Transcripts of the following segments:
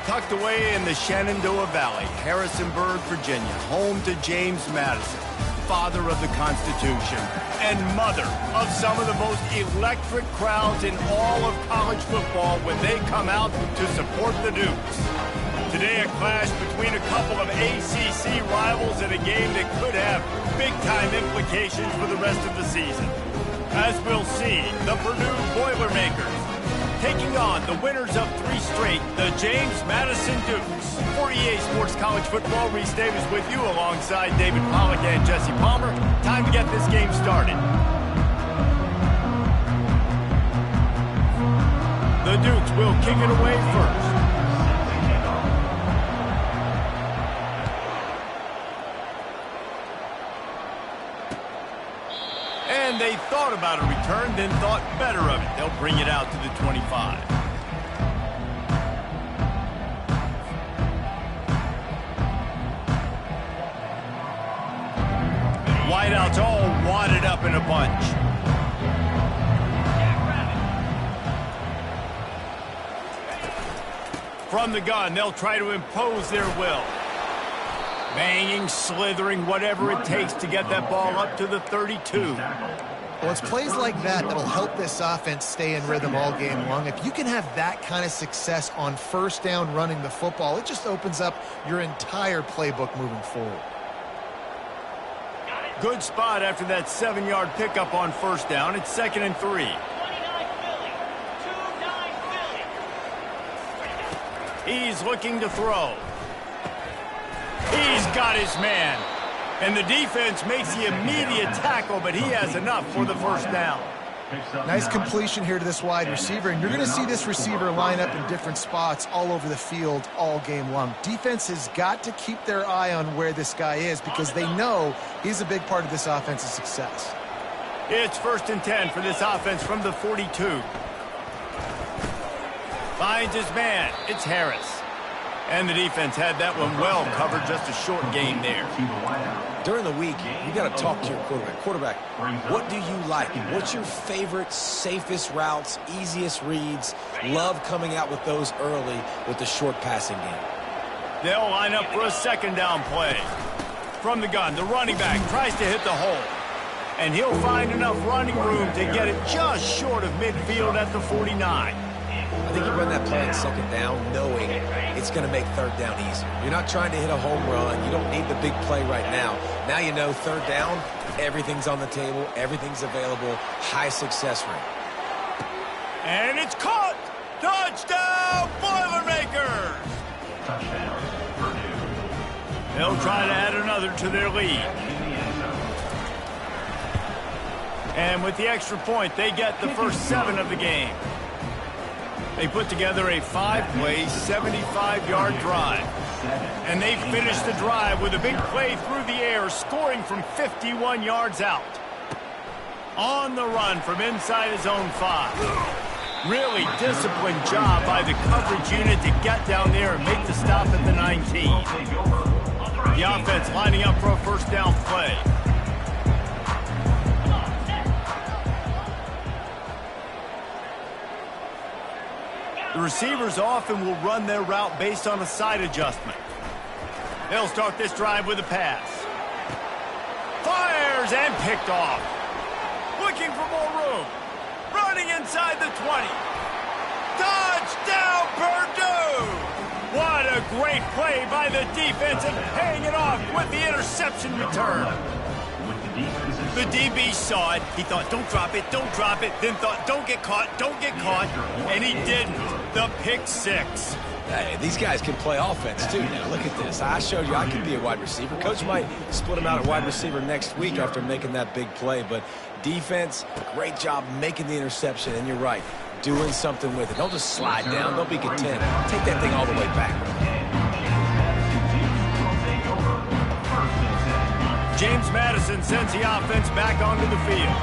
Tucked away in the Shenandoah Valley, Harrisonburg, Virginia, home to James Madison, father of the Constitution, and mother of some of the most electric crowds in all of college football when they come out to support the Dukes. Today, a clash between a couple of ACC rivals in a game that could have big-time implications for the rest of the season. As we'll see, the Purdue Boilermakers taking on the winners of 3 straight, the James Madison Dukes. For EA Sports College Football, Reese Davis with you alongside David Pollack and Jesse Palmer. Time to get this game started. The Dukes will kick it away first. And they thought about a return, then thought better of it. They'll bring it out to the 25. Wideouts all wadded up in a bunch. From the gun, they'll try to impose their will. Banging, slithering, whatever it takes to get that ball up to the 32. Well, it's plays like that that'll help this offense stay in rhythm all game long. If you can have that kind of success on first down running the football, it just opens up your entire playbook moving forward. Good spot after that 7-yard pickup on first down. It's 2nd and 3. He's looking to throw. He's got his man. And the defense makes the immediate tackle, but he has enough for the first down. Nice completion here to this wide receiver, and you're going to see this receiver line up in different spots all over the field all game long. Defense has got to keep their eye on where this guy is because they know he's a big part of this offense's success. It's 1st and 10 for this offense from the 42. Finds his man. It's Harris. And the defense had that one well covered, just a short gain there. During the week, you got to talk to your quarterback. Quarterback, what do you like? What's your favorite, safest routes, easiest reads? Love coming out with those early with the short passing game. They'll line up for a 2nd down play. From the gun, the running back tries to hit the hole. And he'll find enough running room to get it just short of midfield at the 49. I think you run that play on 2nd down knowing it's going to make 3rd down easier. You're not trying to hit a home run. You don't need the big play right now. Now you know 3rd down, everything's on the table, everything's available, high success rate. And it's caught! Touchdown, Boilermakers! Touchdown, Purdue. They'll try to add another to their lead. And with the extra point, they get the first 7 of the game. They put together a 5-play, 75-yard drive. And they finished the drive with a big play through the air, scoring from 51 yards out. On the run from inside his own 5. Really disciplined job by the coverage unit to get down there and make the stop at the 19. The offense lining up for a first down play. The receivers often will run their route based on a side adjustment. They'll start this drive with a pass. Fires and picked off. Looking for more room. Running inside the 20. Touchdown, Purdue! What a great play by the defense and paying it off with the interception return. The DB saw it. He thought, don't drop it, then thought, don't get caught, and he didn't. The pick 6. Hey, these guys can play offense, too. Now, look at this. I showed you I could be a wide receiver. Coach might split him out at wide receiver next week after making that big play, but defense, great job making the interception, and you're right, doing something with it. Don't just slide down. Don't be content. Take that thing all the way back. James Madison sends the offense back onto the field.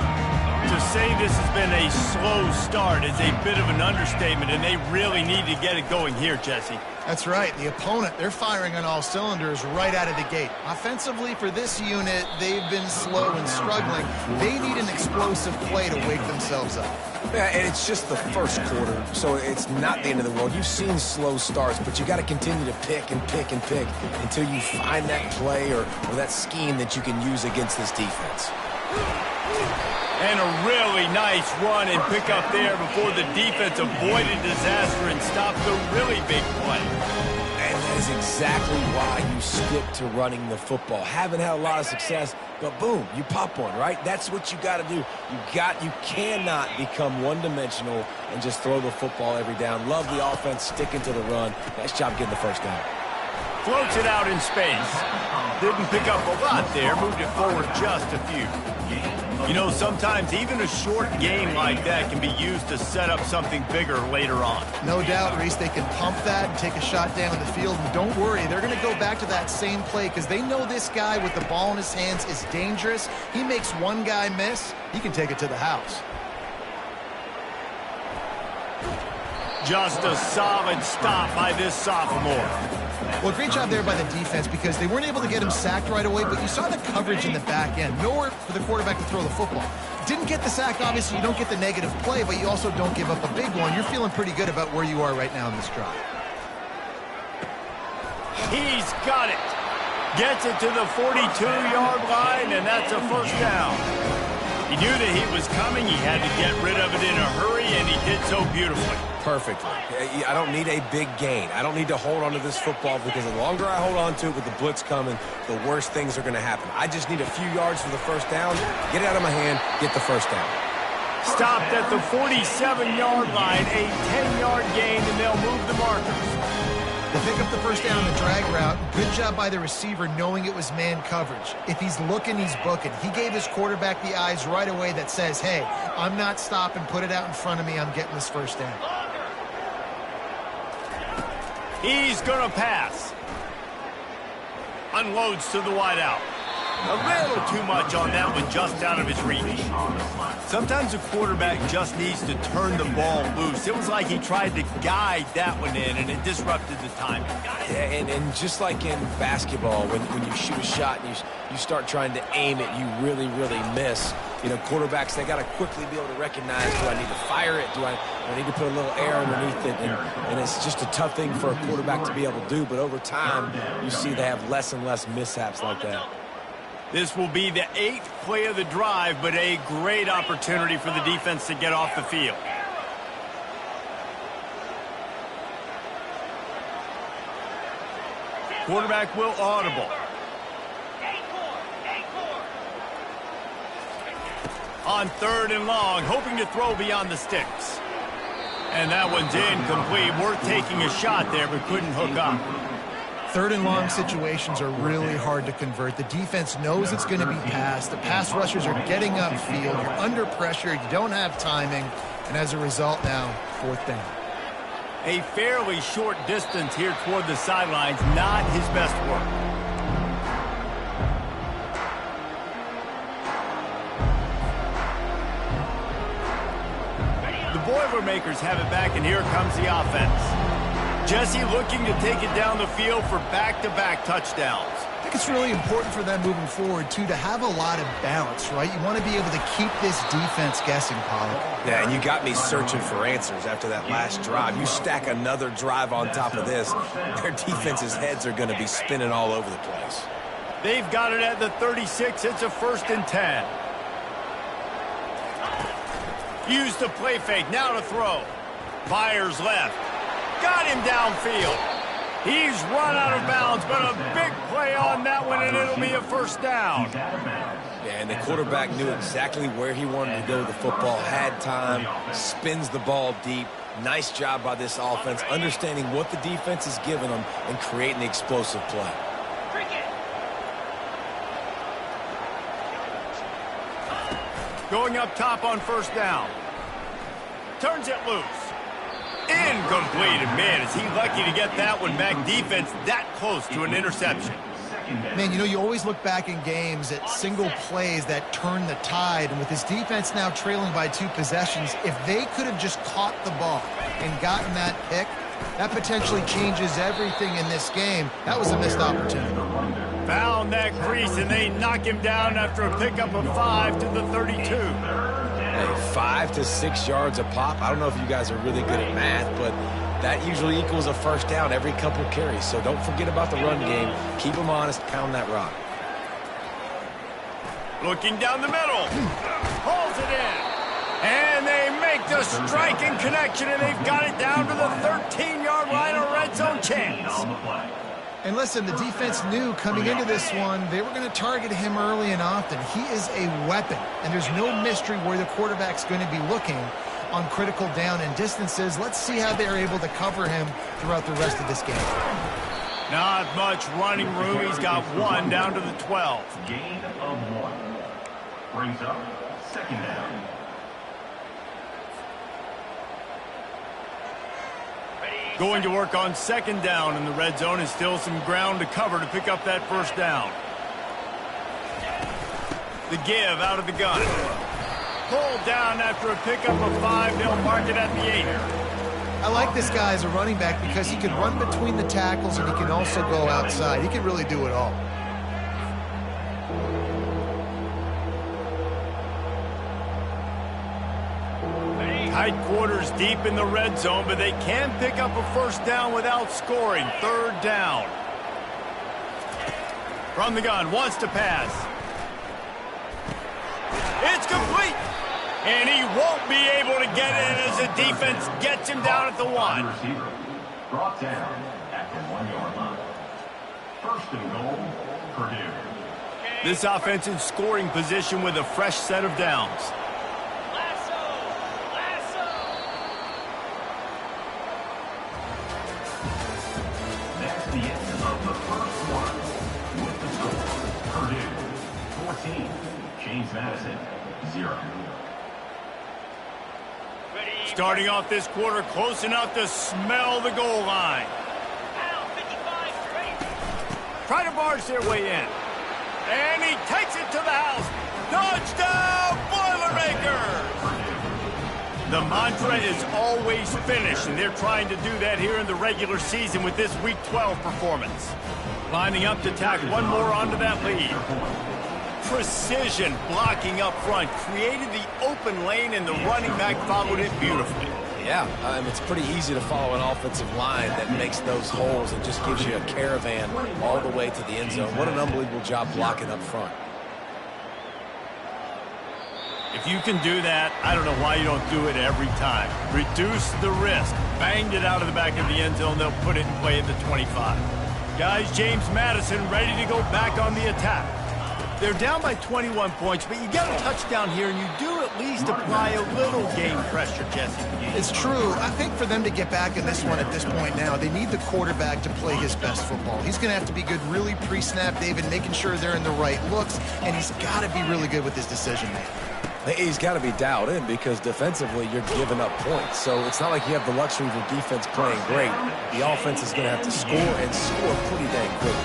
To say this has been a slow start is a bit of an understatement, and they really need to get it going here, Jesse. That's right. The opponent, they're firing on all cylinders right out of the gate. Offensively, for this unit, they've been slow and struggling. They need an explosive play to wake themselves up. Yeah, and it's just the first quarter, so it's not the end of the world. You've seen slow starts, but you got to continue to pick and pick and pick until you find that play or that scheme that you can use against this defense. And a really nice run and pick up there before the defense avoided disaster and stopped the really big play. And that is exactly why you stick to running the football. Haven't had a lot of success, but boom, you pop one, right? That's what you got to do. You cannot become one-dimensional and just throw the football every down. Love the offense, sticking to the run. Nice job getting the first down. Floats it out in space. Didn't pick up a lot there, moved it forward just a few. You know, sometimes even a short game like that can be used to set up something bigger later on. No doubt, Reese, they can pump that and take a shot down the field. And don't worry, they're going to go back to that same play because they know this guy with the ball in his hands is dangerous. He makes one guy miss, he can take it to the house. Just a solid stop by this sophomore. Well, great job there by the defense because they weren't able to get him sacked right away, but you saw the coverage in the back end. Nowhere for the quarterback to throw the football. Didn't get the sack, obviously. You don't get the negative play, but you also don't give up a big one. You're feeling pretty good about where you are right now in this drive. He's got it. Gets it to the 42-yard line, and that's a first down. He knew that he was coming. He had to get rid of it in a hurry, and he did so beautifully. Perfectly. I don't need a big gain. I don't need to hold on to this football because the longer I hold on to it with the blitz coming, the worse things are going to happen. I just need a few yards for the first down, get it out of my hand, get the first down. Stopped at the 47-yard line, a 10-yard gain, and they'll move the markers. They pick up the first down on the drag route. Good job by the receiver knowing it was man coverage. If he's looking, he's booking. He gave his quarterback the eyes right away that says, hey, I'm not stopping, put it out in front of me, I'm getting this first down. He's going to pass. Unloads to the wideout. A little too much on that one, just out of his reach. Sometimes a quarterback just needs to turn the ball loose. It was like he tried to guide that one in, and it disrupted the timing. Yeah, and just like in basketball, when you shoot a shot and you start trying to aim it, you really, really miss. You know, quarterbacks, they got to quickly be able to recognize, do I need to fire it? Do I need to put a little air underneath it? And it's just a tough thing for a quarterback to be able to do. But over time, you see they have less and less mishaps like that. This will be the 8th play of the drive, but a great opportunity for the defense to get off the field. Quarterback will audible. On 3rd and long, hoping to throw beyond the sticks. And that one's incomplete. Worth taking a shot there, but couldn't hook up. 3rd and long situations are really hard to convert. The defense knows it's going to be passed. The pass rushers are getting upfield. You're under pressure. You don't have timing. And as a result now, 4th down. A fairly short distance here toward the sidelines. Not his best work. The Boilermakers have it back, and here comes the offense. Jesse looking to take it down the field for back-to-back touchdowns. I think it's really important for them moving forward, too, to have a lot of balance, right? You want to be able to keep this defense guessing, Pollock. Yeah, and you got me searching for answers after that last drive. You stack another drive on top of this, their defense's heads are going to be spinning all over the place. They've got it at the 36. It's a 1st and 10. Use the play fake. Now to throw. Fires left. Got him downfield. He's run out of bounds, but a big play on that one, and it'll be a 1st down. Yeah, and the quarterback knew exactly where he wanted to go with the football, had time, spins the ball deep. Nice job by this offense, understanding what the defense is giving them and creating the explosive play. Going up top on 1st down. Turns it loose. Incomplete, and man, is he lucky to get that one back. Defense that close to an interception. Man, you know, you always look back in games at single plays that turn the tide, and with his defense now trailing by 2 possessions, if they could have just caught the ball and gotten that pick, that potentially changes everything in this game. That was a missed opportunity. Found that crease, and they knock him down after a pickup of 5 to the 32. Hey, 5 to 6 yards a pop. I don't know if you guys are really good at math, but that usually equals a first down every couple carries. So don't forget about the run game. Keep them honest. Pound that rock. Looking down the middle. Pulls it in. And they make the striking connection, and they've got it down to the 13-yard line, a red zone chance. And listen, the defense knew coming into this one, they were going to target him early and often. He is a weapon, and there's no mystery where the quarterback's going to be looking on critical down and distances. Let's see how they're able to cover him throughout the rest of this game. Not much running room. He's got 1 down to the 12. Gain of 1. Brings up 2nd down. Going to work on 2nd down in the red zone, and still some ground to cover to pick up that first down. The give out of the gun. Pulled down after a pickup of 5. They'll mark it at the 8. I like this guy as a running back because he can run between the tackles and he can also go outside. He can really do it all. Tight quarters deep in the red zone, but they can pick up a first down without scoring. 3rd down. From the gun, wants to pass. It's complete. And he won't be able to get in as the defense gets him down at the 1. Receiver brought down at the 1-yard line. 1st and goal, Purdue. This offense in scoring position with a fresh set of downs. That's the end of the first one. With the score, Purdue 14, James Madison 0. Starting off this quarter close enough to smell the goal line. Try to barge their way in. And he takes it to the house. Touchdown, Boilermakers! The mantra is always finish, and they're trying to do that here in the regular season with this Week 12 performance. Lining up to tack one more onto that lead. Precision blocking up front created the open lane, and the running back followed it beautifully. Yeah, it's pretty easy to follow an offensive line that makes those holes and just gives you a caravan all the way to the end zone. What an unbelievable job blocking up front. If you can do that, I don't know why you don't do it every time. Reduce the risk. Banged it out of the back of the end zone. They'll put it in play at the 25. Guys, James Madison ready to go back on the attack. They're down by 21 points, but you get a touchdown here, and you do at least apply a little game pressure, Jesse. It's true. I think for them to get back in this one at this point now, they need the quarterback to play his best football. He's going to have to be good really pre-snap, David, making sure they're in the right looks, and he's got to be really good with his decision-making. He's got to be dialed in because defensively you're giving up points. So it's not like you have the luxury of your defense playing great. The offense is going to have to score and score pretty dang quick.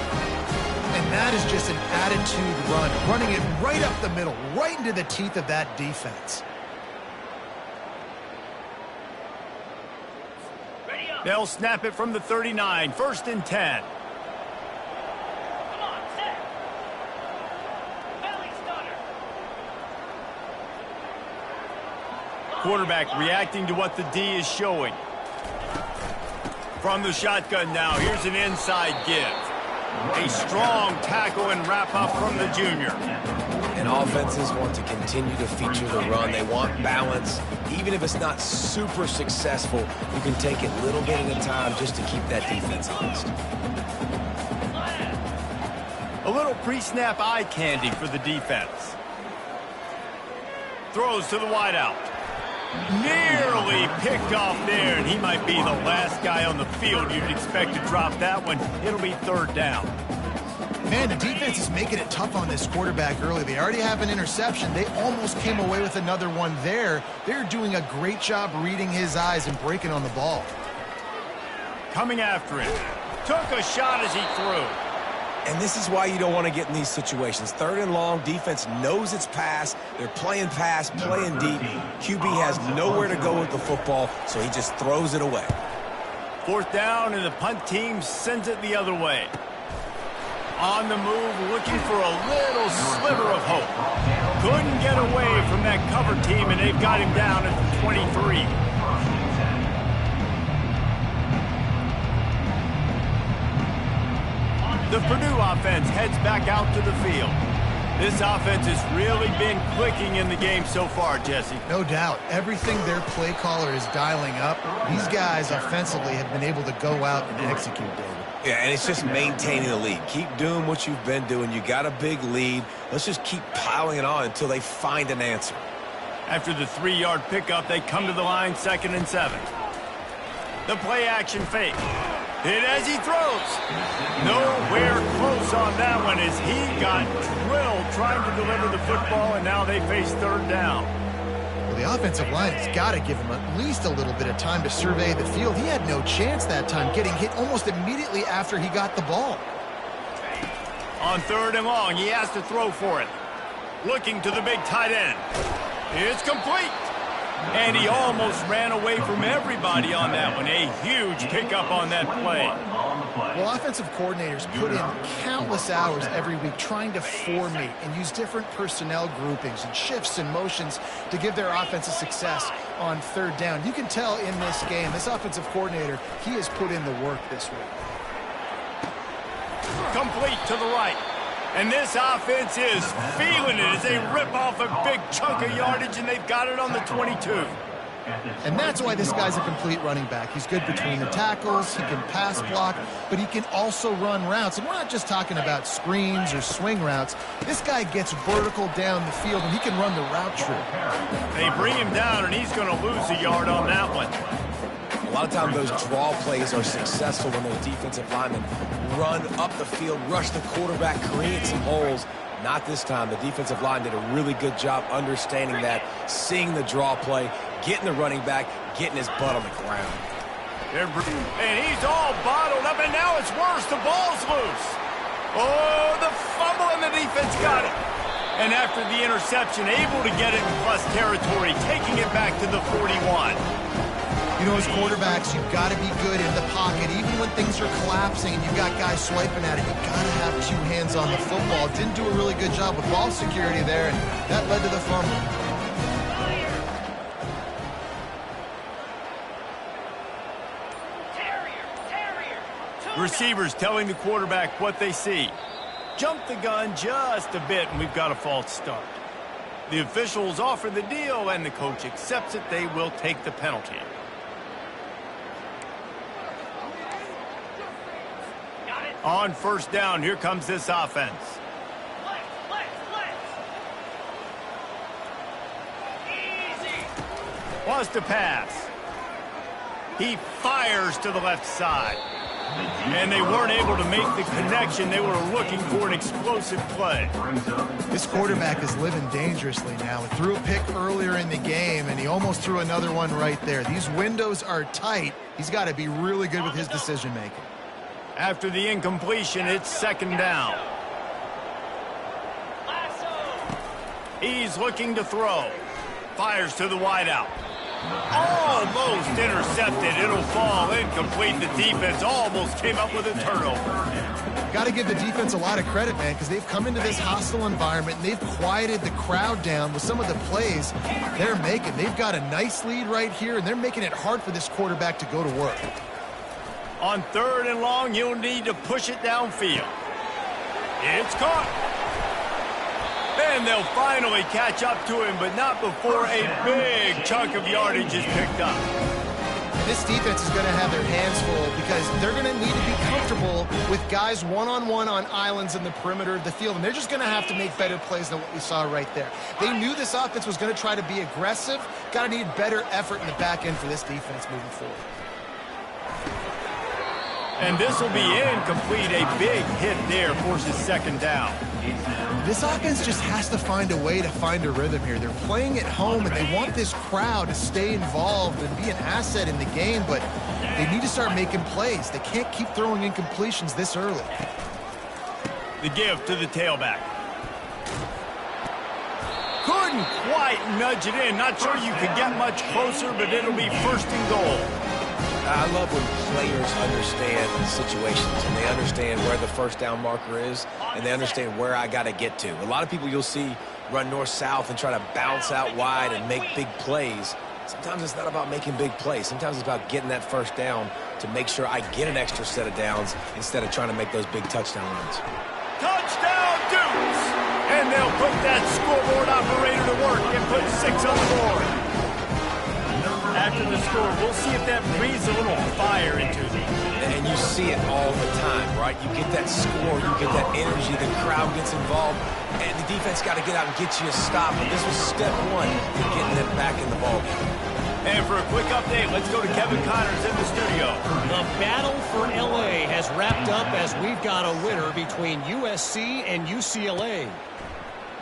And that is just an attitude run, running it right up the middle, right into the teeth of that defense. They'll snap it from the 39, 1st and 10. Quarterback reacting to what the D is showing. From the shotgun now, here's an inside give. A strong tackle and wrap up from the junior. And offenses want to continue to feature the run. They want balance. Even if it's not super successful, you can take it little bit at a time just to keep that defense honest. A little pre-snap eye candy for the defense. Throws to the wideout. Nearly picked off there, and he might be the last guy on the field you'd expect to drop that one. It'll be 3rd down. Man, the defense is making it tough on this quarterback early. They already have an interception. They almost came away with another one there. They're doing a great job reading his eyes and breaking on the ball. Coming after him. Took a shot as he threw. And this is why you don't want to get in these situations. 3rd and long, defense knows it's pass. They're playing pass, playing deep. QB has nowhere to go with the football, so he just throws it away. 4th down, and the punt team sends it the other way. On the move, looking for a little sliver of hope. Couldn't get away from that cover team, and they've got him down at the 23. The Purdue offense heads back out to the field. This offense has really been clicking in the game so far, Jesse. No doubt. Everything their play caller is dialing up, these guys offensively have been able to go out and execute, David. Yeah, and it's just maintaining the lead. Keep doing what you've been doing. You got a big lead. Let's just keep piling it on until they find an answer. After the 3-yard pickup, they come to the line 2nd and 7. The play action fake. Hit as he throws. Nowhere close on that one as he got drilled trying to deliver the football, and now they face 3rd down. Well, the offensive line has got to give him at least a little bit of time to survey the field. He had no chance that time, getting hit almost immediately after he got the ball. On 3rd and long, he has to throw for it. Looking to the big tight end. It's complete. And he almost ran away from everybody on that one. A huge pickup on that play. Well, offensive coordinators put in countless hours every week trying to formate and use different personnel groupings and shifts and motions to give their offensive success on 3rd down. You can tell in this game, this offensive coordinator, he has put in the work this week. Complete to the right. And this offense is feeling it as they rip off a big chunk of yardage, and they've got it on the 22. And that's why this guy's a complete running back. He's good between the tackles, he can pass block, but he can also run routes. And we're not just talking about screens or swing routes. This guy gets vertical down the field, and he can run the route tree. They bring him down, and he's going to lose a yard on that one. A lot of times those draw plays are successful when those defensive linemen run up the field, rush the quarterback, create some holes. Not this time. The defensive line did a really good job understanding that, seeing the draw play, getting the running back, getting his butt on the ground. And he's all bottled up, and now it's worse. The ball's loose. Oh, the fumble, and the defense got it. And after the interception, able to get it in plus territory, taking it back to the 41. You know, as quarterbacks, you've got to be good in the pocket. Even when things are collapsing and you've got guys swiping at it, you've got to have 2 hands on the football. Didn't do a really good job with ball security there, and that led to the fumble. Receivers telling the quarterback what they see. Jump the gun just a bit, and we've got a false start. The officials offer the deal, and the coach accepts it. They will take the penalty. On 1st down, here comes this offense. Wants to pass. He fires to the left side. And they weren't able to make the connection. They were looking for an explosive play. This quarterback is living dangerously now. He threw a pick earlier in the game, and he almost threw another one right there. These windows are tight. He's got to be really good with his decision-making. After the incompletion, it's 2nd down. He's looking to throw. Fires to the wideout. Almost intercepted. It'll fall incomplete. The defense almost came up with a turnover. Got to give the defense a lot of credit, man, because they've come into this hostile environment, and they've quieted the crowd down with some of the plays they're making. They've got a nice lead right here, and they're making it hard for this quarterback to go to work. On 3rd and long, you'll need to push it downfield. It's caught. And they'll finally catch up to him, but not before a big chunk of yardage is picked up. This defense is going to have their hands full because they're going to need to be comfortable with guys one-on-one on islands in the perimeter of the field, and they're just going to have to make better plays than what we saw right there. They knew this offense was going to try to be aggressive. Got to need better effort in the back end for this defense moving forward. And this will be incomplete. A big hit there forces 2nd down. This offense just has to find a way to find a rhythm here. They're playing at home, and they want this crowd to stay involved and be an asset in the game, but they need to start making plays. They can't keep throwing incompletions this early. The give to the tailback. Couldn't quite nudge it in. Not sure you could get much closer, but it'll be 1st and goal. I love when players understand situations and they understand where the first down marker is and they understand where I got to get to. A lot of people you'll see run north-south and try to bounce out wide and make big plays. Sometimes it's not about making big plays. Sometimes it's about getting that first down to make sure I get an extra set of downs instead of trying to make those big touchdown runs. Touchdown, Dukes! And they'll put that scoreboard operator to work and put 6 on the board. After the score, we'll see if that breathes a little fire into them. And you see it all the time, right? You get that score, you get that energy, the crowd gets involved, and the defense got to get out and get you a stop. And this was step 1 to getting them back in the ballgame. And for a quick update, let's go to Kevin Connors in the studio. The battle for L.A. has wrapped up as we've got a winner between USC and UCLA.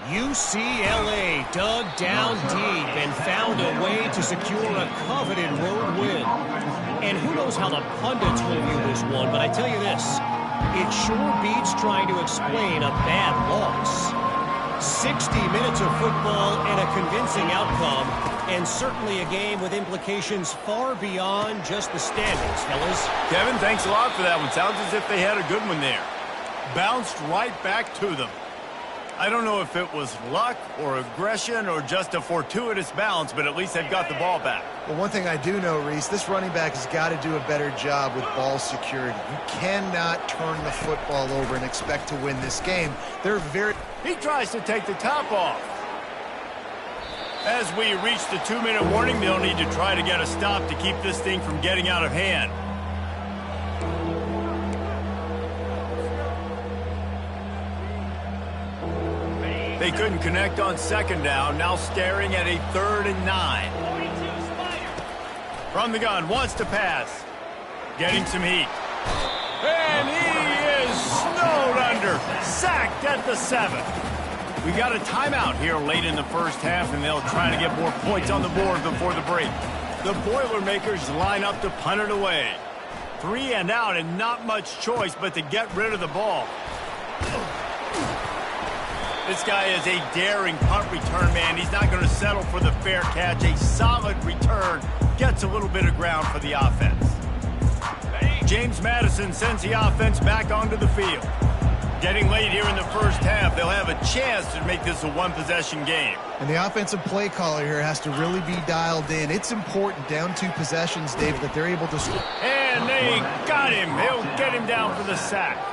UCLA dug down deep and found a way to secure a coveted road win. And who knows how the pundits will view this one, but I tell you this, it sure beats trying to explain a bad loss. 60 minutes of football and a convincing outcome, and certainly a game with implications far beyond just the standings, fellas. Kevin, thanks a lot for that one. Sounds as if they had a good one there. Bounced right back to them. I don't know if it was luck or aggression or just a fortuitous bounce, but at least they've got the ball back. Well, one thing I do know, Reese, this running back has got to do a better job with ball security. You cannot turn the football over and expect to win this game. They're very... He tries to take the top off. As we reach the 2-minute warning, they'll need to try to get a stop to keep this thing from getting out of hand. They couldn't connect on 2nd down, now staring at a 3rd and 9. From the gun, wants to pass. Getting some heat. And he is snowed under. Sacked at the 7. We got a timeout here late in the first half, and they'll try to get more points on the board before the break. The Boilermakers line up to punt it away. 3 and out, and not much choice but to get rid of the ball. This guy is a daring punt return man. He's not going to settle for the fair catch. A solid return gets a little bit of ground for the offense. James Madison sends the offense back onto the field. Getting late here in the first half, they'll have a chance to make this a one-possession game. And the offensive play caller here has to really be dialed in. It's important down 2 possessions, Dave, that they're able to... And they got him. He'll get him down for the sack.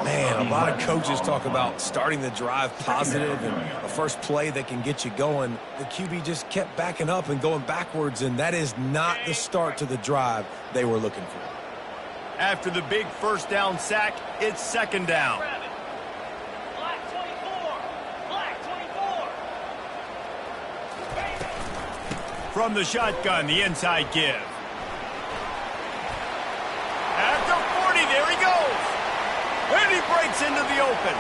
Man, a lot of coaches talk about starting the drive positive and a first play that can get you going. The QB just kept backing up and going backwards, and that is not the start to the drive they were looking for. After the big first down sack, it's 2nd down. From the shotgun, the inside give. At the 40, there he goes. And he breaks into the open.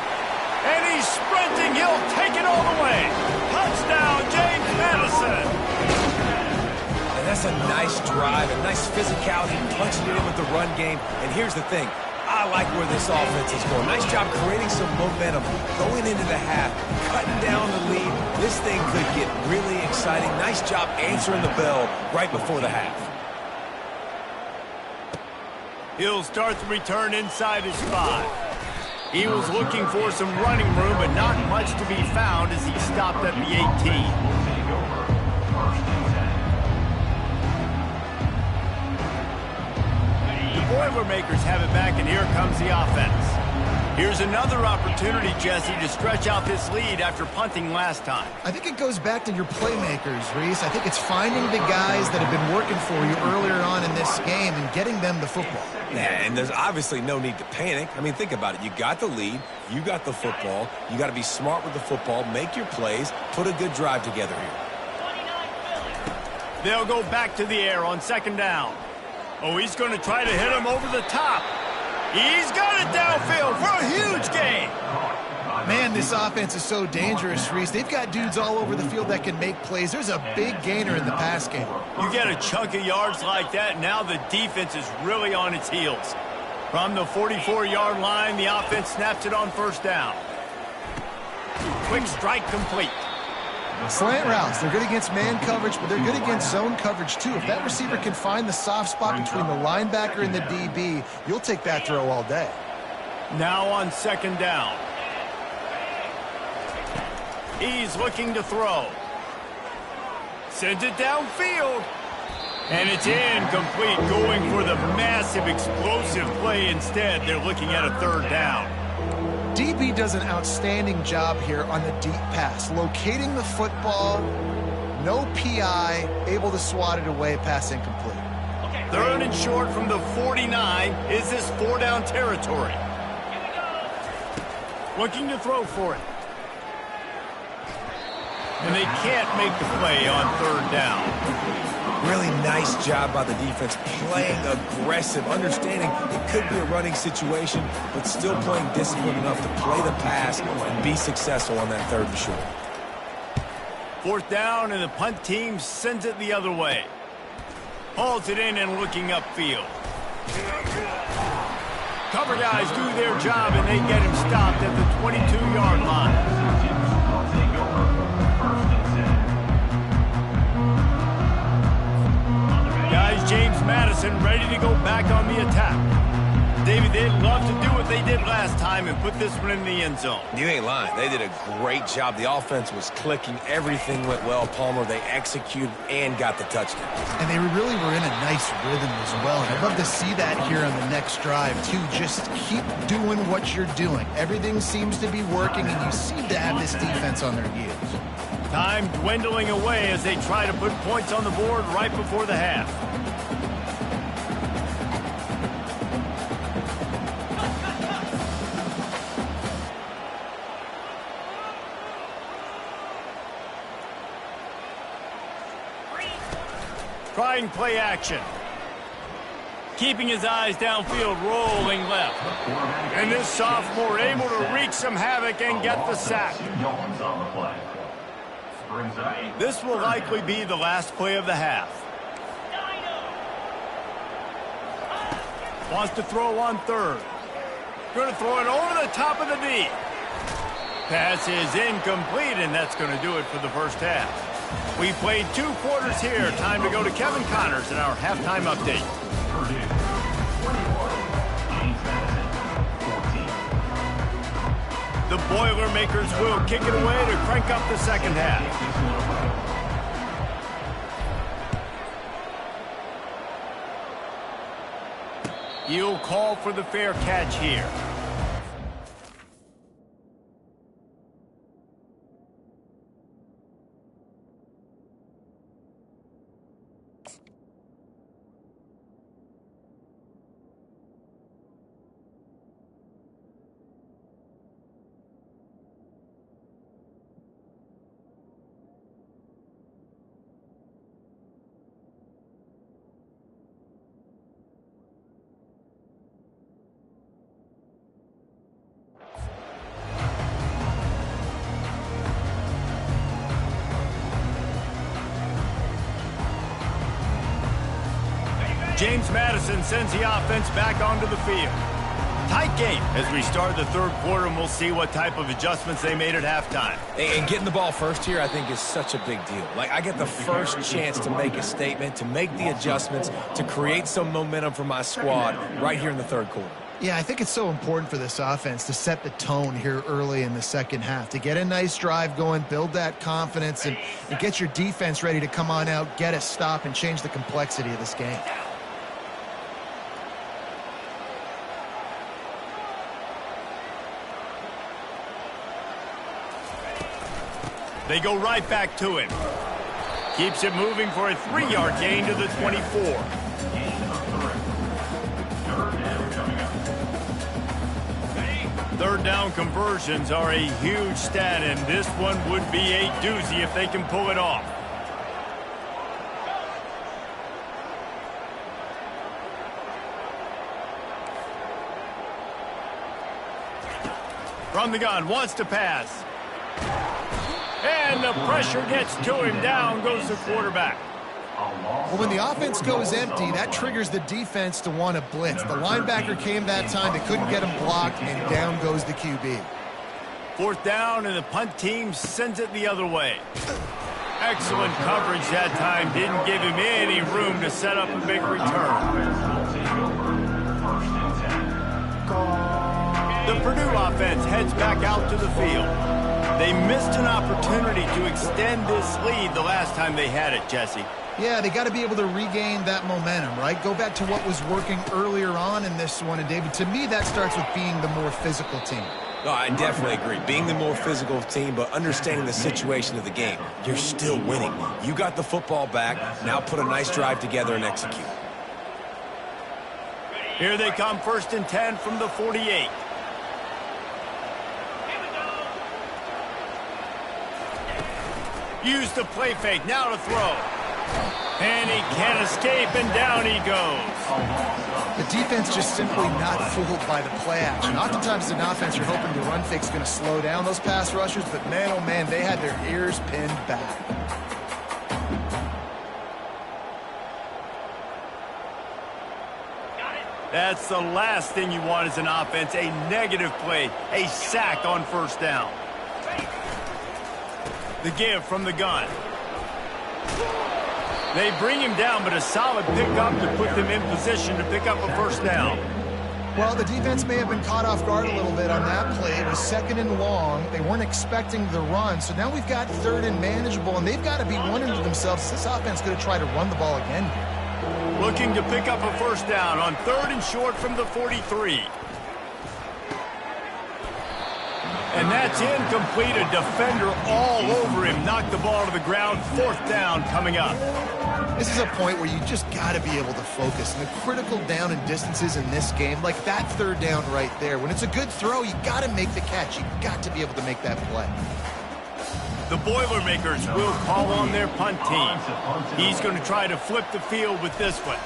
And he's sprinting. He'll take it all the way. Touchdown, James Madison. And that's a nice drive, a nice physicality, punching it in with the run game. And here's the thing. I like where this offense is going. Nice job creating some momentum, going into the half, cutting down the lead. This thing could get really exciting. Nice job answering the bell right before the half. He'll start the return inside his 5. He was looking for some running room, but not much to be found as he stopped at the 18. The Boilermakers have it back, and here comes the offense. Here's another opportunity, Jesse, to stretch out this lead after punting last time. I think it goes back to your playmakers, Reese. I think it's finding the guys that have been working for you earlier on in this game and getting them the football. Yeah, and there's obviously no need to panic. I mean, think about it. You got the lead. You got the football. You got to be smart with the football, make your plays, put a good drive together here. They'll go back to the air on 2nd down. Oh, he's going to try to hit him over the top. He's got it downfield for a huge gain. Man, this offense is so dangerous, Reese. They've got dudes all over the field that can make plays. There's a big gainer in the pass game. You get a chunk of yards like that, now the defense is really on its heels. From the 44-yard line, the offense snaps it on first down. Quick strike complete. Slant routes, they're good against man coverage, but they're good against zone coverage too. If that receiver can find the soft spot between the linebacker and the DB, you'll take that throw all day. Now on second down. He's looking to throw. Sends it downfield. And it's incomplete, going for the massive explosive play instead. They're looking at a third down. DB does an outstanding job here on the deep pass, locating the football, no PI, able to swat it away, pass incomplete. Third and short from the 49. Is this 4-down territory? Looking to throw for it. And they can't make the play on third down. Really nice job by the defense, playing aggressive, understanding it could be a running situation, but still playing disciplined enough to play the pass and be successful on that third and short. Fourth down, and the punt team sends it the other way. Hauls it in and looking upfield. Cover guys do their job, and they get him stopped at the 22-yard line. James Madison ready to go back on the attack. David, they'd love to do what they did last time and put this one in the end zone. You ain't lying. They did a great job. The offense was clicking. Everything went well. Palmer, they executed and got the touchdown. And they really were in a nice rhythm as well. And I'd love to see that here on the next drive, too. Just keep doing what you're doing. Everything seems to be working, and you seem to have this defense on their heels. Time dwindling away as they try to put points on the board right before the half. Trying play action. Keeping his eyes downfield, rolling left. And this sophomore able to wreak some havoc and get the sack. This will likely be the last play of the half. Wants to throw on third. Going to throw it over the top of the knee. Pass is incomplete, and that's going to do it for the first half. We played 2 quarters here. Time to go to Kevin Connors in our halftime update. Purdue, 21. James Madison, 14. The Boilermakers will kick it away to crank up the second half. He'll call for the fair catch here. James Madison sends the offense back onto the field. Tight game as we start the third quarter, and we'll see what type of adjustments they made at halftime. And getting the ball first here, I think, is such a big deal. Like, I get the first chance to make a statement, to make the adjustments, to create some momentum for my squad right here in the third quarter. Yeah, I think it's so important for this offense to set the tone here early in the second half, to get a nice drive going, build that confidence, and get your defense ready to come on out, get a stop, and change the complexity of this game. They go right back to him. Keeps it moving for a 3-yard gain to the 24. Third down conversions are a huge stat, and this one would be a doozy if they can pull it off. From the gun, wants to pass. And the pressure gets to him. Down goes the quarterback. Well, when the offense goes empty, that triggers the defense to want to blitz. The linebacker came that time. They couldn't get him blocked, and down goes the QB. 4th down, and the punt team sends it the other way. Excellent coverage that time. Didn't give him any room to set up a big return. The Purdue offense heads back out to the field. They missed an opportunity to extend this lead the last time they had it, Jesse. Yeah, they got to be able to regain that momentum, right? Go back to what was working earlier on in this one. And, David, to me, that starts with being the more physical team. No, I definitely agree. Being the more physical team, but understanding the situation of the game. You're still winning. You got the football back. Now put a nice drive together and execute. Here they come, 1st and 10 from the 48. Use the play fake, now to throw. And he can't escape, and down he goes. The defense just simply not fooled by the play action. Oftentimes as an offense, you're hoping the run fake's going to slow down those pass rushers, but man, oh man, they had their ears pinned back. That's the last thing you want as an offense, a negative play, a sack on 1st down. The give from the gun. They bring him down, but a solid pickup to put them in position to pick up a 1st down. Well, the defense may have been caught off guard a little bit on that play. It was 2nd and long. They weren't expecting the run, so now we've got 3rd and manageable, and they've got to be wondering to themselves, this offense going to try to run the ball again here? Looking to pick up a 1st down on 3rd and short from the 43. And that's incomplete. A defender all over him. Knocked the ball to the ground. 4th down coming up. This is a point where you just got to be able to focus. And the critical down and distances in this game, like that 3rd down right there, when it's a good throw, you got to make the catch. You got to be able to make that play. The Boilermakers will call on their punt team. He's going to try to flip the field with this one.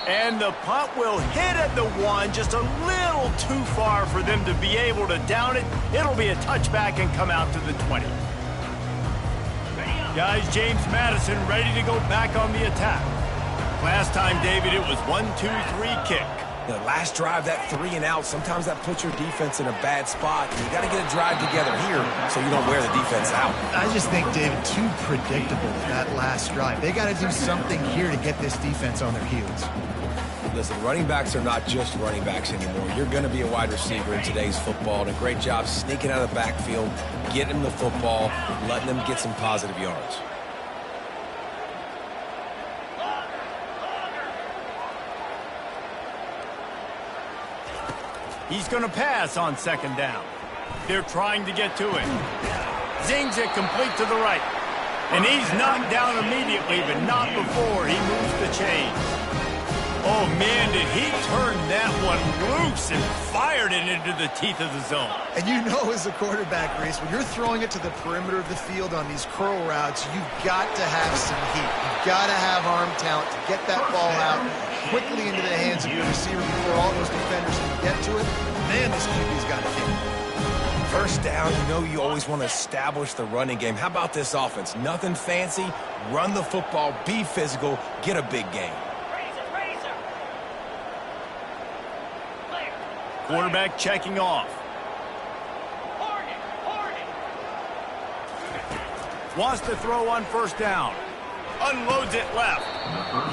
And the punt will hit at the 1, just a little too far for them to be able to down it. It'll be a touchback and come out to the 20. Guys, James Madison ready to go back on the attack. Last time, David, it was 1-2-3 kick. The last drive, that 3 and out, sometimes that puts your defense in a bad spot. You got to get a drive together here so you don't wear the defense out. I just think, David, too predictable that last drive. They got to do something here to get this defense on their heels. Listen, running backs are not just running backs anymore. You're going to be a wide receiver in today's football. And a great job sneaking out of the backfield, getting them the football, letting them get some positive yards. He's going to pass on 2nd down. They're trying to get to him. Zings it complete to the right. And he's knocked down immediately, but not before he moves the chains. Oh, man, did he turn that one loose and fired it into the teeth of the zone. And you know as a quarterback, Reese, when you're throwing it to the perimeter of the field on these curl routes, you've got to have some heat. You've got to have arm talent to get that ball out quickly into the hands of your receiver before all those defenders can get to it. Man, this QB's got a hit. 1st down, you know you always want to establish the running game. How about this offense? Nothing fancy. Run the football, be physical, get a big game. Quarterback checking off. Wants to throw on 1st down. Unloads it left.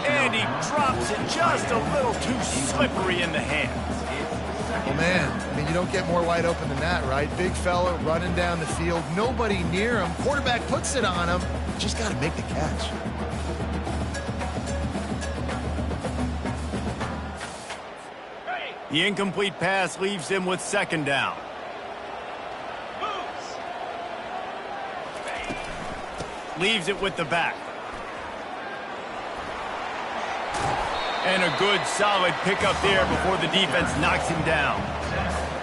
And he drops it just a little too slippery in the hands. Well, man, I mean, you don't get more wide open than that, right? Big fella running down the field. Nobody near him. Quarterback puts it on him. Just got to make the catch. The incomplete pass leaves him with 2nd down. Leaves it with the back. And a good, solid pickup there before the defense knocks him down.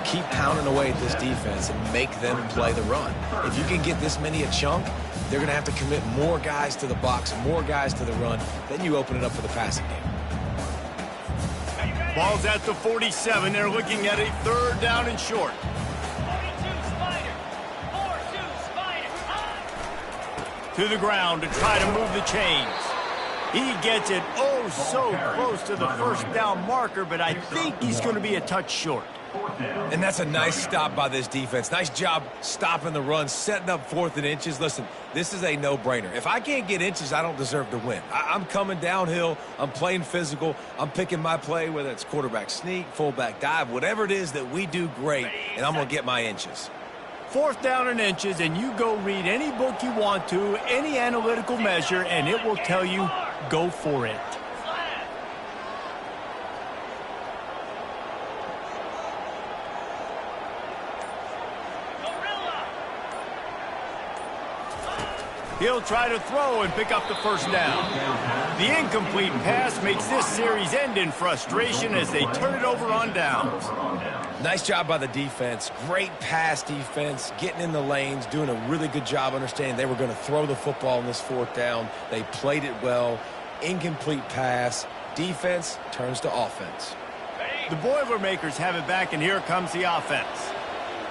Keep pounding away at this defense and make them play the run. If you can get this many a chunk, they're going to have to commit more guys to the box, more guys to the run. Then you open it up for the passing game. Ball's at the 47. They're looking at a 3rd down and short. To the ground to try to move the chains. He gets it oh so close to the first down marker, but I think he's going to be a touch short. And that's a nice stop by this defense. Nice job stopping the run, setting up 4th and inches. Listen, this is a no-brainer. If I can't get inches, I don't deserve to win. I'm coming downhill. I'm playing physical. I'm picking my play, whether it's quarterback sneak, fullback dive, whatever it is that we do great, and I'm going to get my inches. 4th down and inches, and you go read any book you want to, any analytical measure, and it will tell you, go for it. He'll try to throw and pick up the first down. The incomplete pass makes this series end in frustration as they turn it over on downs. Nice job by the defense. Great pass defense, getting in the lanes, doing a really good job understanding they were going to throw the football on this 4th down. They played it well. Incomplete pass. Defense turns to offense. The Boilermakers have it back, and here comes the offense.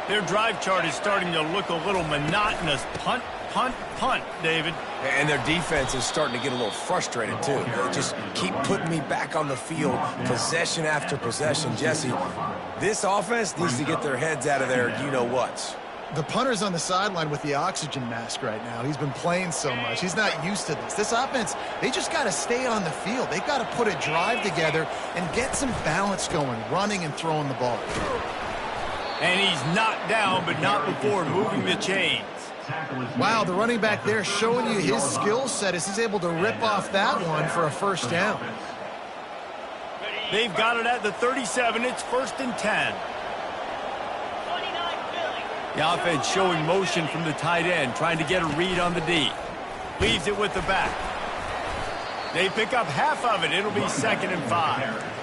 Their drive chart is starting to look a little monotonous. Punt, punt, punt, David. And their defense is starting to get a little frustrated, too. They just keep putting me back on the field, possession after possession. Jesse, this offense needs to get their heads out of their you-know-whats. The punter's on the sideline with the oxygen mask right now. He's been playing so much. He's not used to this. This offense, they just got to stay on the field. They've got to put a drive together and get some balance going, running and throwing the ball. And he's knocked down, but not before moving the chains. Wow, the running back there showing you his skill set as he's able to rip off that one for a first down. They've got it at the 37. It's 1st and 10. The offense showing motion from the tight end, trying to get a read on the D. Leaves it with the back. They pick up half of it. It'll be 2nd and 5.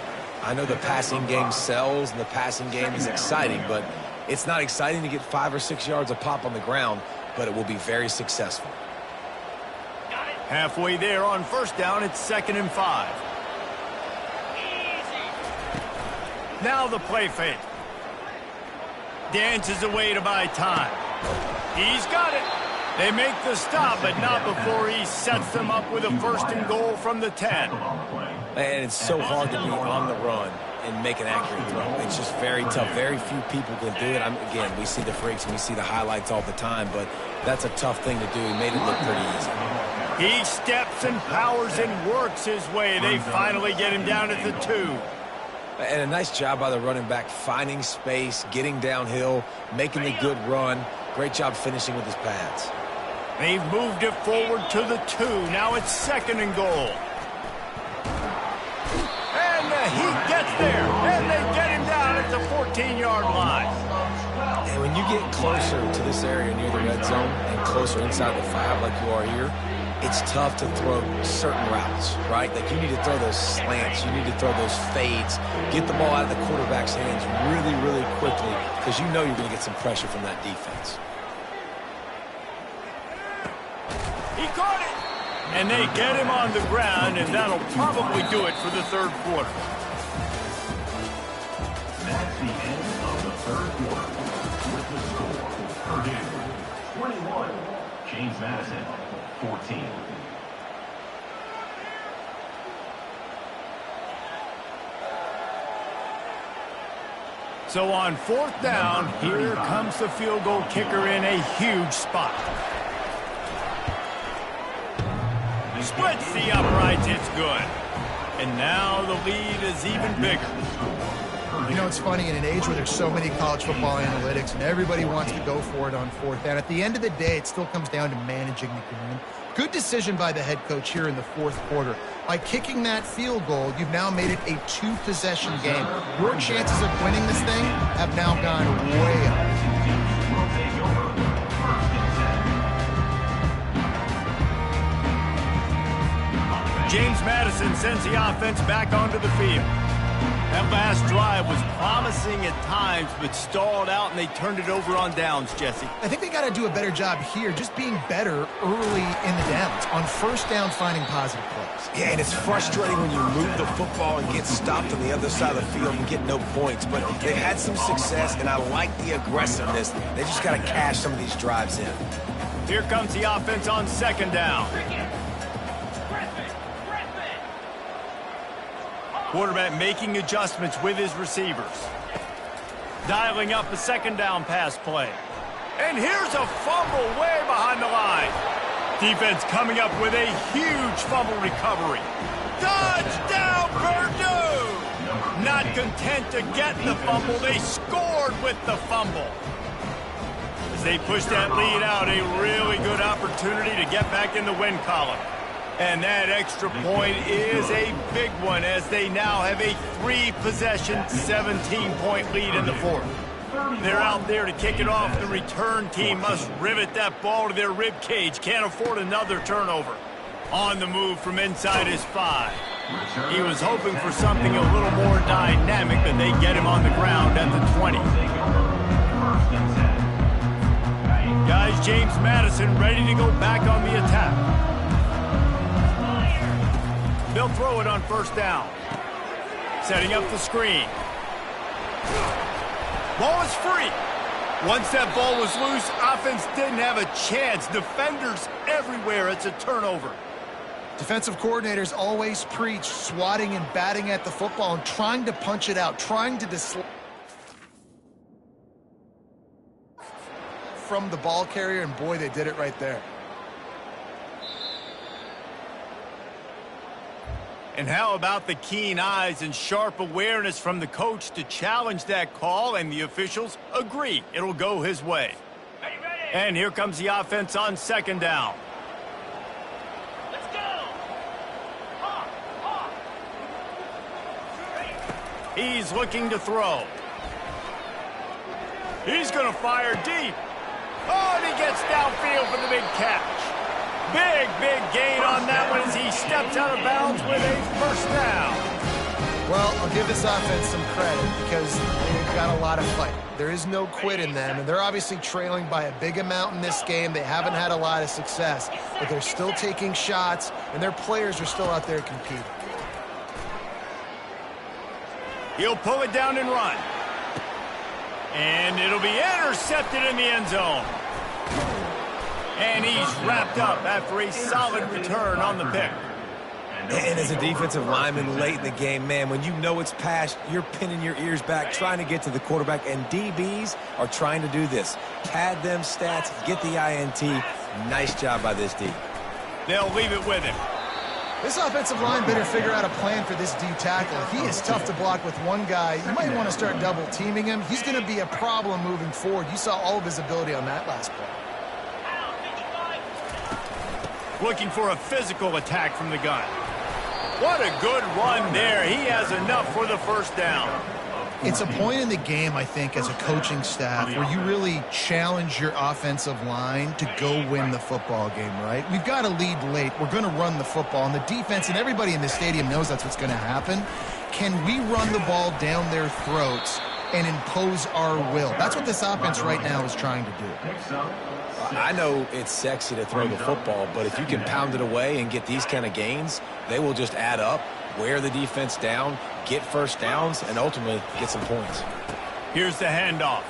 I know the passing game sells and the passing game is exciting, but it's not exciting to get 5 or 6 yards a pop on the ground, but it will be very successful. Halfway there on 1st down, it's 2nd and 5. Now the play fake. Dances away to buy time. He's got it. They make the stop, but not before he sets them up with a 1st and goal from the 10. And it's so hard to be on the run and make an accurate throw. It's just very tough. Very few people can do it. Again, we see the freaks and we see the highlights all the time, but that's a tough thing to do. He made it look pretty easy. He steps and powers and works his way. They finally get him down at the 2. And a nice job by the running back, finding space, getting downhill, making a good run. Great job finishing with his pads. They've moved it forward to the 2. Now it's 2nd and goal. And he gets there, and they get him down at the 14-yard line. And when you get closer to this area near the red zone and closer inside the 5 like you are here, it's tough to throw certain routes, right? Like you need to throw those slants, you need to throw those fades, get the ball out of the quarterback's hands really, really quickly because you know you're going to get some pressure from that defense. He caught it! And they get him on the ground, and that'll probably do it for the 3rd quarter. That's the end of the 3rd quarter. With the score, Purdue 21, James Madison 14. So on 4th down, here comes the field goal kicker in a huge spot. Splits the uprights, it's good. And now the lead is even bigger. You know, it's funny, in an age where there's so many college football analytics and everybody wants to go for it on 4th down, at the end of the day, it still comes down to managing the game. Good decision by the head coach here in the 4th quarter. By kicking that field goal, you've now made it a 2-possession game. Your chances of winning this thing have now gone way up. James Madison sends the offense back onto the field. That last drive was promising at times, but stalled out, and they turned it over on downs, Jesse. I think they got to do a better job here, just being better early in the downs. On 1st down, finding positive plays. Yeah, and it's frustrating when you move the football and get stopped on the other side of the field and get no points, but they've had some success, and I like the aggressiveness. They just got to cash some of these drives in. Here comes the offense on second down. Quarterback making adjustments with his receivers. Dialing up a second down pass play. And here's a fumble way behind the line. Defense coming up with a huge fumble recovery. Touchdown, Purdue! Not content to get the fumble, they scored with the fumble. As they push that lead out, a really good opportunity to get back in the win column. And that extra point is a big one as they now have a 3-possession, 17-point lead in the fourth. They're out there to kick it off. The return team must rivet that ball to their rib cage. Can't afford another turnover. On the move from inside his 5. He was hoping for something a little more dynamic, but they get him on the ground at the 20. Guys, James Madison ready to go back on the attack. They'll throw it on first down. Setting up the screen. Ball is free. Once that ball was loose, offense didn't have a chance. Defenders everywhere. It's a turnover. Defensive coordinators always preach swatting and batting at the football and trying to punch it out, trying to dislodge from the ball carrier, and boy, they did it right there. And how about the keen eyes and sharp awareness from the coach to challenge that call, and the officials agree it'll go his way. And here comes the offense on second down. Let's go! He's looking to throw. He's going to fire deep. Oh, and he gets downfield for the big catch. Big gain on that one as he steps out of bounds with a first down. Well, I'll give this offense some credit because they've got a lot of fight. There is no quit in them, and they're obviously trailing by a big amount in this game. They haven't had a lot of success, but they're still taking shots, and their players are still out there competing. He'll pull it down and run. And it'll be intercepted in the end zone. And he's wrapped up after a solid return on the pick. And as a defensive lineman late in the game, man, when you know it's past, you're pinning your ears back, trying to get to the quarterback, and DBs are trying to do this. Pad them stats, get the INT. Nice job by this D. They'll leave it with him. This offensive line better figure out a plan for this D tackle. He is tough to block with one guy. You might want to start double teaming him. He's going to be a problem moving forward. You saw all of his ability on that last play. Looking for a physical attack from the gun. What a good run there. He has enough for the first down. It's a point in the game, I think, as a coaching staff, where you really challenge your offensive line to go win the football game, right? We've got to lead late. We're going to run the football. And the defense and everybody in the stadium knows that's what's going to happen. Can we run the ball down their throats and impose our will? That's what this offense right now is trying to do. I know it's sexy to throw the football, but if you can pound it away and get these kind of gains, they will just add up, wear the defense down, get first downs, and ultimately get some points. Here's the handoff.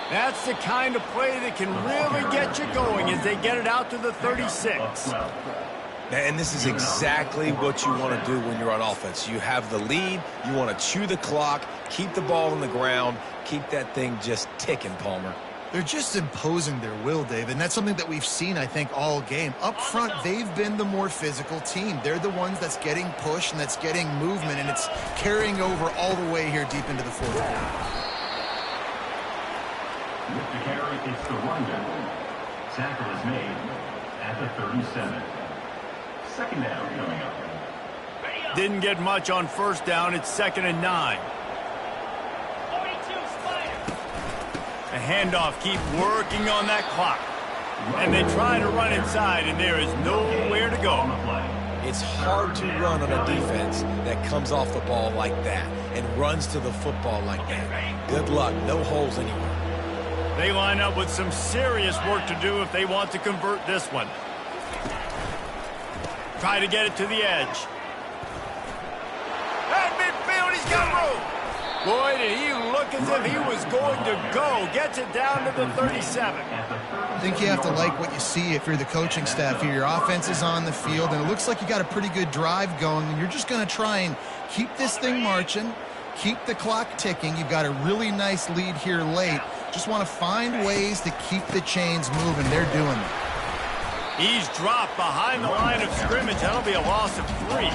That's the kind of play that can really get you going as they get it out to the 36. And this is exactly what you want to do when you're on offense. You have the lead, you want to chew the clock, keep the ball on the ground, keep that thing just ticking, Palmer. They're just imposing their will, David, and that's something that we've seen, I think, all game. Up front, they've been the more physical team. They're the ones that's getting pushed and that's getting movement, and it's carrying over all the way here deep into the fourth quarter. With the carry, it's the rundown. Tackle is made at the 37. Second down coming up. Didn't get much on first down. It's 2nd and 9. A handoff, keep working on that clock. And they try to run inside, and there is nowhere to go. It's hard to run on a defense that comes off the ball like that and runs to the football like that. Good luck, no holes anywhere. They line up with some serious work to do if they want to convert this one. Try to get it to the edge. At midfield, he's got room. Boy, did he look as if he was going to go. Gets it down to the 37. I think you have to like what you see if you're the coaching staff here. Your offense is on the field, and it looks like you got a pretty good drive going, and you're just going to try and keep this thing marching, keep the clock ticking. You've got a really nice lead here late. Just want to find ways to keep the chains moving. They're doing it. He's dropped behind the line of scrimmage. That'll be a loss of 3.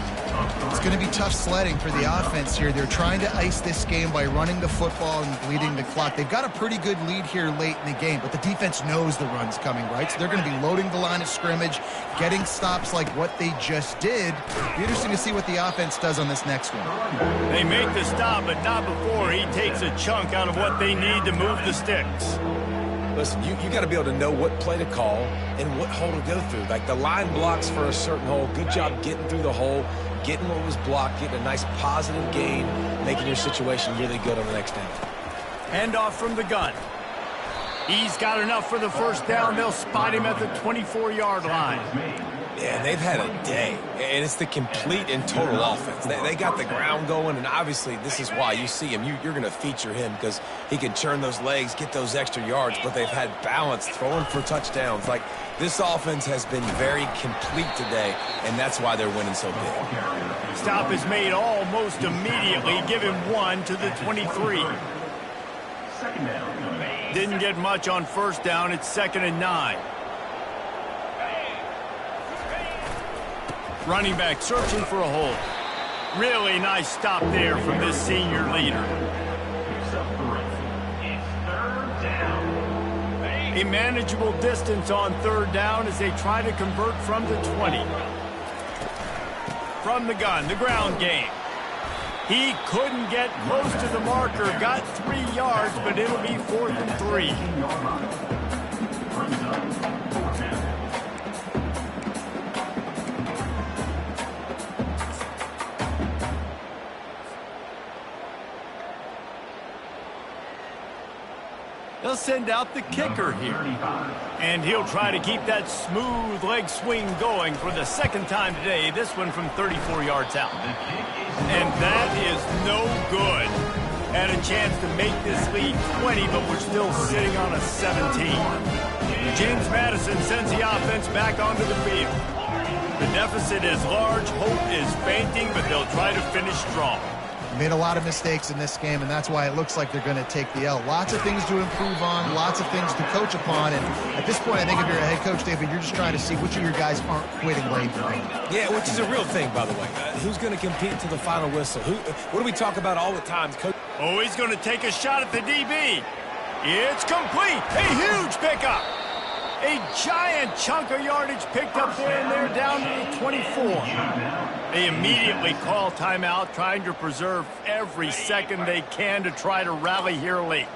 It's going to be tough sledding for the offense here. They're trying to ice this game by running the football and bleeding the clock. They've got a pretty good lead here late in the game, but the defense knows the run's coming, right? So they're going to be loading the line of scrimmage, getting stops like what they just did. Be interesting to see what the offense does on this next one. They make the stop, but not before he takes a chunk out of what they need to move the sticks. Listen, you got to be able to know what play to call and what hole to go through. Like the line blocks for a certain hole. Good job getting through the hole, getting what was blocked, getting a nice positive gain, making your situation really good on the next down. Handoff from the gun. He's got enough for the first down. They'll spot him at the 24-yard line. Yeah, they've had a day, and it's the complete and total offense. They got the ground going, and obviously this is why you see him. You're going to feature him because he can churn those legs, get those extra yards, but they've had balance, throwing for touchdowns. Like, this offense has been very complete today, and that's why they're winning so big. Stop is made almost immediately. Give him 1 to the 23. Didn't get much on first down. It's 2nd and 9. Running back searching for a hole. Really nice stop there from this senior leader. A manageable distance on 3rd down as they try to convert from the 20. From the gun, the ground game. He couldn't get close to the marker. Got 3 yards, but it'll be 4th and 3. They'll send out the kicker here. And he'll try to keep that smooth leg swing going for the 2nd time today. This one from 34 yards out. And that is no good. Had a chance to make this lead 20, but we're still sitting on a 17. James Madison sends the offense back onto the field. The deficit is large. Hope is fainting, but they'll try to finish strong. Made a lot of mistakes in this game, and that's why it looks like they're going to take the L. Lots of things to improve on, lots of things to coach upon, and at this point, I think if you're a head coach, David, you're just trying to see which of your guys aren't quitting late in the game. Yeah, which is a real thing, by the way. Who's going to compete to the final whistle? What do we talk about all the time, Coach? Oh, he's going to take a shot at the DB. It's complete. A huge pickup. A giant chunk of yardage picked up there, and they're down to the 24. They immediately call timeout, trying to preserve every second they can to try to rally here late.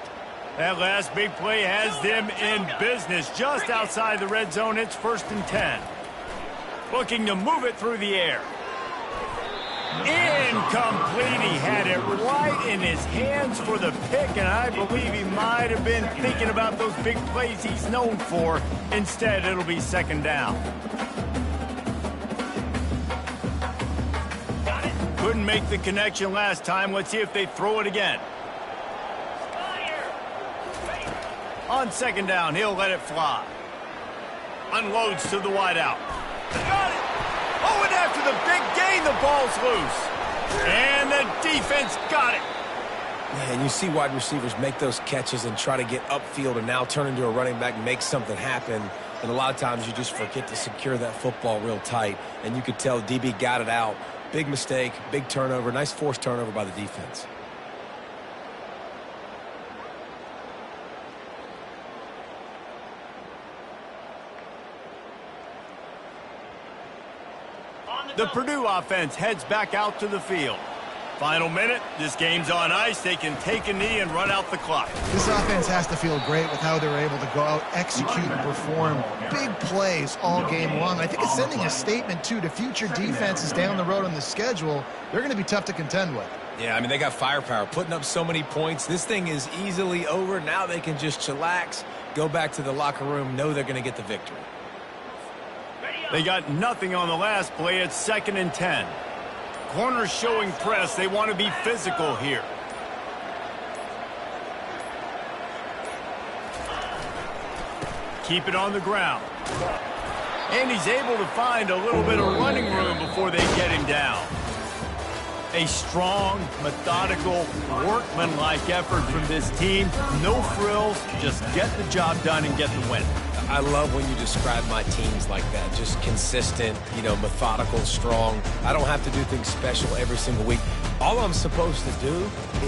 That last big play has them in business just outside the red zone. It's 1st and 10. Looking to move it through the air. Incomplete. He had it right in his hands for the pick, and I believe he might have been thinking about those big plays he's known for. Instead, it'll be 2nd down. Couldn't make the connection last time. Let's see if they throw it again. On 2nd down, he'll let it fly. Unloads to the wideout. Got it! Oh, and after the big gain, the ball's loose. And the defense got it. Yeah, and you see wide receivers make those catches and try to get upfield and now turn into a running back and make something happen. And a lot of times you just forget to secure that football real tight. And you could tell DB got it out. Big mistake, big turnover, nice forced turnover by the defense. The Purdue offense heads back out to the field. Final minute, this game's on ice. They can take a knee and run out the clock. This offense has to feel great with how they were able to go out, execute, and perform big plays all game long. I think it's sending a statement, too, to future defenses down the road on the schedule. They're going to be tough to contend with. Yeah, I mean, they got firepower, putting up so many points. This thing is easily over. Now they can just chillax, go back to the locker room, know they're going to get the victory. They got nothing on the last play. It's 2nd and 10. Corners showing press. They want to be physical here. keep it on the ground. And he's able to find a little bit of running room before they get him down. A strong, methodical, workmanlike effort from this team. No frills, just get the job done and get the win. I love when you describe my teams like that. Just consistent, methodical, strong. I don't have to do things special every single week. All I'm supposed to do